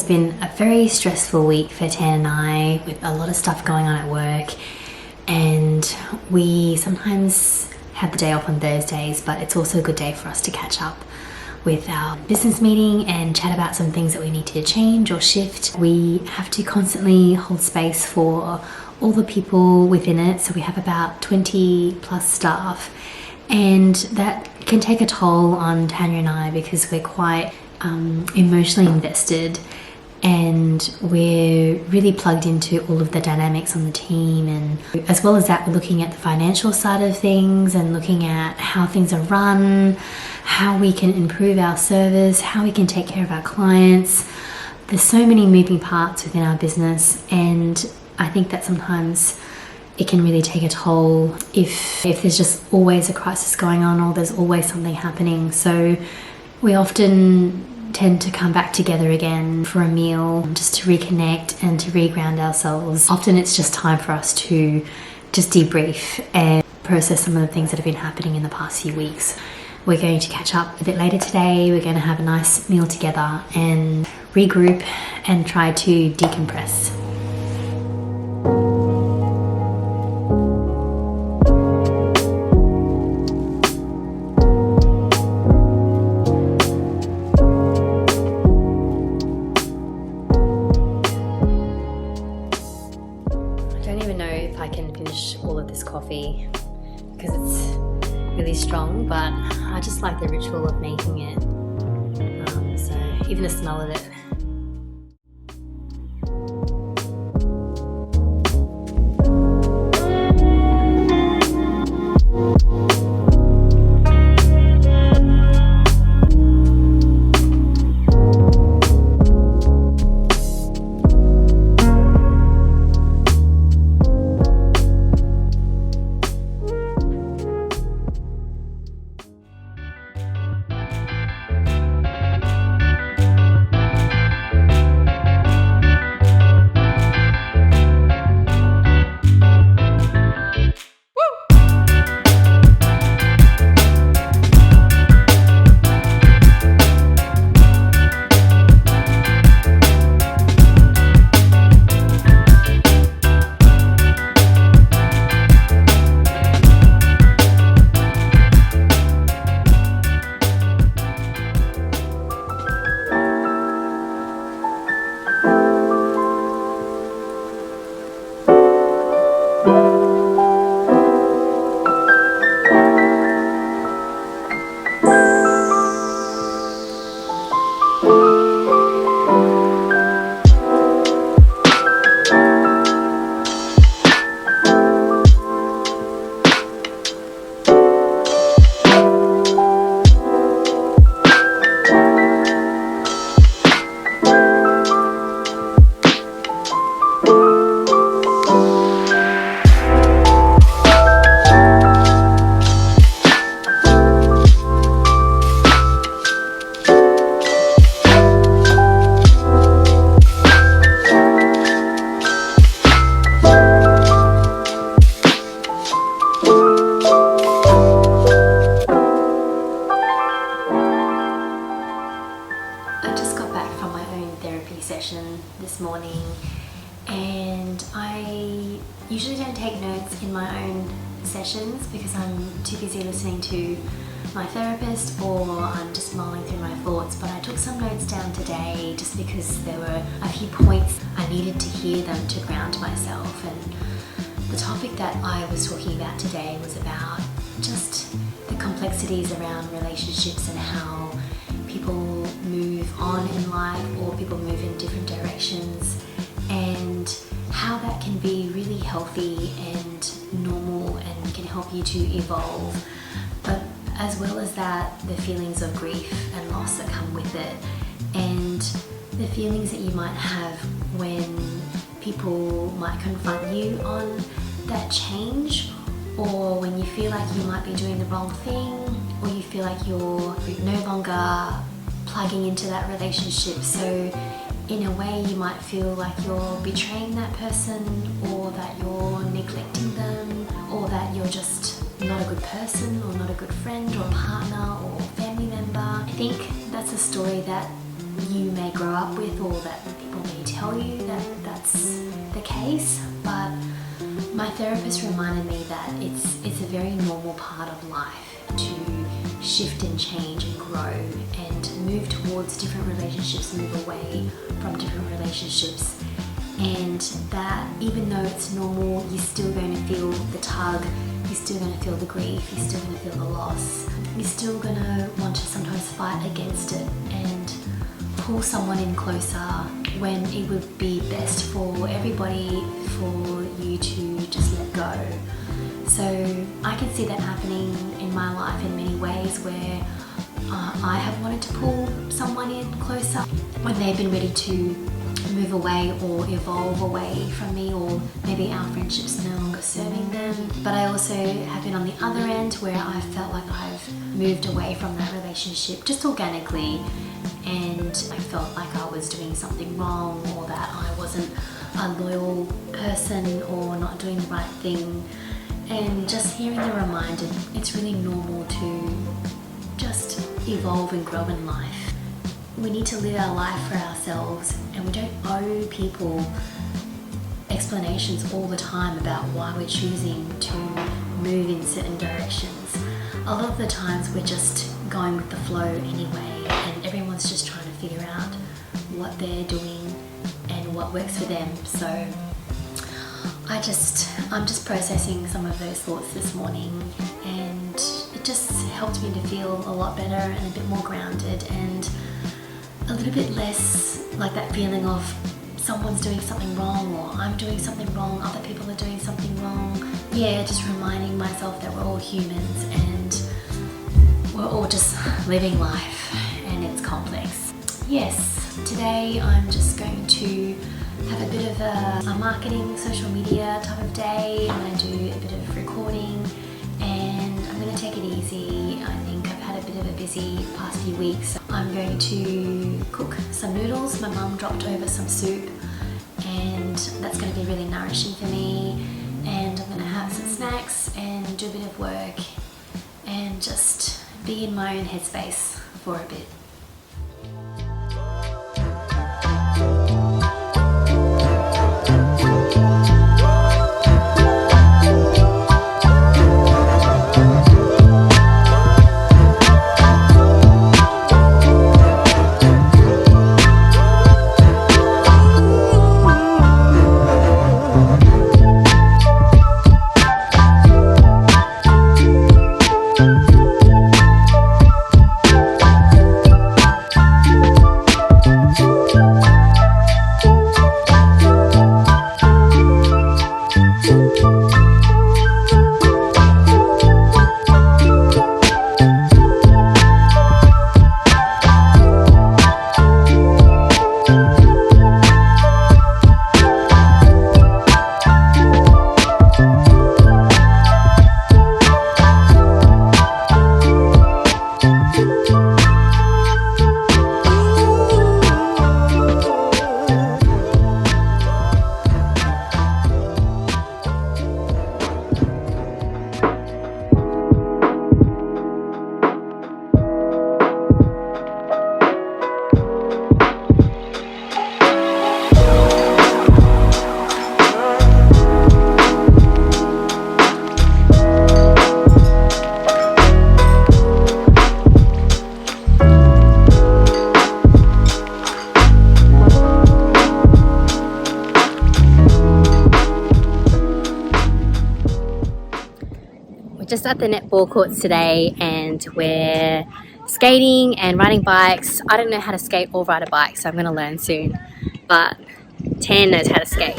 has been a very stressful week for Tan and I, with a lot of stuff going on at work, and we sometimes have the day off on Thursdays, but it's also a good day for us to catch up with our business meeting and chat about some things that we need to change or shift. We have to constantly hold space for all the people within it, so we have about 20 plus staff, and that can take a toll on Tanya and I because we're quite emotionally invested, and we're really plugged into all of the dynamics on the team. And as well as that, we're looking at the financial side of things and looking at how things are run, how we can improve our service, how we can take care of our clients. There's so many moving parts within our business, and I think that sometimes it can really take a toll if there's just always a crisis going on or there's always something happening. So we often tend to come back together again for a meal just to reconnect and to reground ourselves. Often it's just time for us to just debrief and process some of the things that have been happening in the past few weeks. We're going to catch up a bit later today. We're going to have a nice meal together and regroup and try to decompress. I can finish all of this coffee because it's really strong, but I just like the ritual of making it. So even the smell of it. This morning, and I usually don't take notes in my own sessions because I'm too busy listening to my therapist or I'm just mulling through my thoughts, but I took some notes down today just because there were a few points I needed to hear them to ground myself. And the topic that I was talking about today was about just the complexities around relationships and how people move on in life or people move in different directions, and how that can be really healthy and normal and can help you to evolve. But as well as that, the feelings of grief and loss that come with it, and the feelings that you might have when people might confront you on that change, or when you feel like you might be doing the wrong thing, or you feel like you're no longer plugging into that relationship. So in a way you might feel like you're betraying that person, or that you're neglecting them, or that you're just not a good person or not a good friend or partner or family member. I think that's a story that you may grow up with, or that people may tell you that that's the case, but my therapist reminded me that it's a very normal part of life to shift and change and grow and move towards different relationships, move away from different relationships, and that even though it's normal, you're still going to feel the tug, you're still going to feel the grief, you're still going to feel the loss, you're still going to want to sometimes fight against it and pull someone in closer when it would be best for everybody for you to just let go. So I can see that happening in my life in many ways where I have wanted to pull someone in closer when they've been ready to move away or evolve away from me, or maybe our friendship's no longer serving them. But I also have been on the other end where I felt like I've moved away from that relationship just organically, and I felt like I was doing something wrong, or that I wasn't a loyal person or not doing the right thing. And just hearing the reminder, it's really normal to just evolve and grow in life. We need to live our life for ourselves, and we don't owe people explanations all the time about why we're choosing to move in certain directions. A lot of the times we're just going with the flow anyway, and everyone's just trying to figure out what they're doing and what works for them. So I'm just processing some of those thoughts this morning, and it just helped me to feel a lot better and a bit more grounded, and a little bit less like that feeling of someone's doing something wrong, or I'm doing something wrong, other people are doing something wrong. Yeah, just reminding myself that we're all humans and we're all just living life, and it's complex. Yes, today I'm just going to have a bit of a marketing, social media type of day. I'm going to do a bit of recording, and I'm going to take it easy. I think I've had a bit of a busy past few weeks. I'm going to cook some noodles. My mum dropped over some soup, and that's going to be really nourishing for me. And I'm going to have some snacks and do a bit of work and just be in my own headspace for a bit. Just at the netball courts today, and we're skating and riding bikes. I don't know how to skate or ride a bike, so I'm going to learn soon, but Tan knows how to skate.